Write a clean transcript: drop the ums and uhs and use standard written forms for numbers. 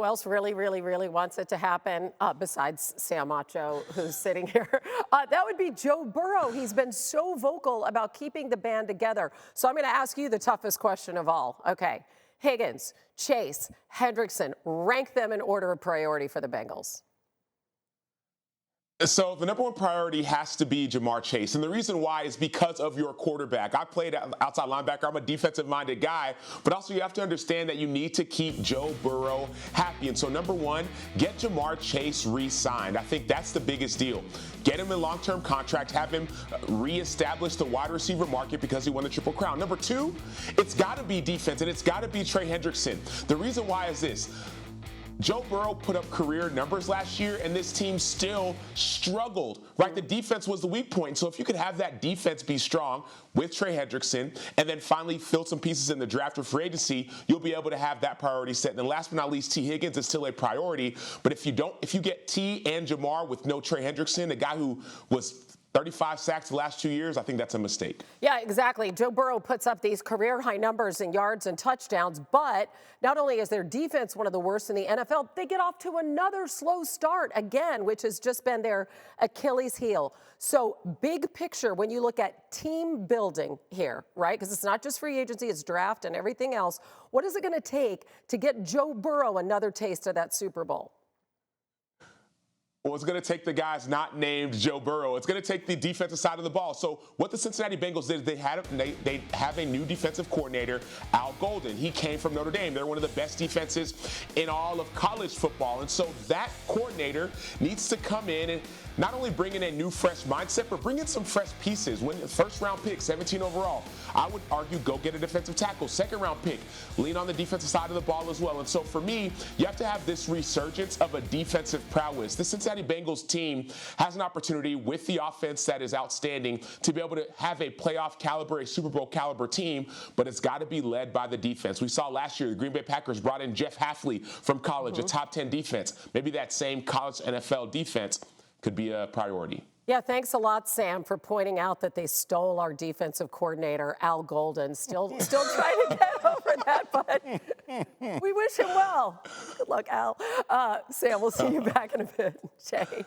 Who else really, really, really wants it to happen besides Sam Acho, who's sitting here? That would be Joe Burrow. He's been so vocal about keeping the band together. So I'm going to ask you the toughest question of all. Okay, Higgins, Chase, Hendrickson, rank them in order of priority for the Bengals. So the number one priority has to be Jamar Chase. And the reason why is because of your quarterback. I played outside linebacker. I'm a defensive-minded guy. But also you have to understand that you need to keep Joe Burrow happy. And so number one, get Jamar Chase re-signed. I think that's the biggest deal. Get him in long-term contract. Have him reestablish the wide receiver market because he won the Triple Crown. Number two, it's got to be defense, and it's got to be Trey Hendrickson. The reason why is this. Joe Burrow put up career numbers last year, and this team still struggled, right? The defense was the weak point. So if you could have that defense be strong with Trey Hendrickson and then finally fill some pieces in the draft or free agency, you'll be able to have that priority set. And then last but not least, T. Higgins is still a priority. But if you get T and Jamar with no Trey Hendrickson, a guy who was 35 sacks the last 2 years, I think that's a mistake. Yeah, exactly. Joe Burrow puts up these career-high numbers in yards and touchdowns, but not only is their defense one of the worst in the NFL, they get off to another slow start again, which has just been their Achilles heel. So big picture, when you look at team building here, right, because it's not just free agency, it's draft and everything else, what is it going to take to get Joe Burrow another taste of that Super Bowl? Well, it's going to take the guys not named Joe Burrow. It's going to take the defensive side of the ball. So what the Cincinnati Bengals did, they have a new defensive coordinator, Al Golden. He came from Notre Dame. They're one of the best defenses in all of college football. And so that coordinator needs to come in and not only bring in a new, fresh mindset, but bring in some fresh pieces. When the first-round pick, 17 overall, I would argue go get a defensive tackle. Second-round pick, lean on the defensive side of the ball as well. And so for me, you have to have this resurgence of a defensive prowess. The Cincinnati Bengals team has an opportunity with the offense that is outstanding to be able to have a playoff caliber, a Super Bowl caliber team, but it's got to be led by the defense. We saw last year the Green Bay Packers brought in Jeff Hafley from college, a top 10 defense. Maybe that same college NFL defense could be a priority. Yeah, thanks a lot, Sam, for pointing out that they stole our defensive coordinator, Al Golden. Still trying to get over that, but we wish him well. Good luck, Al. Sam, we'll see you back in a bit. Jay.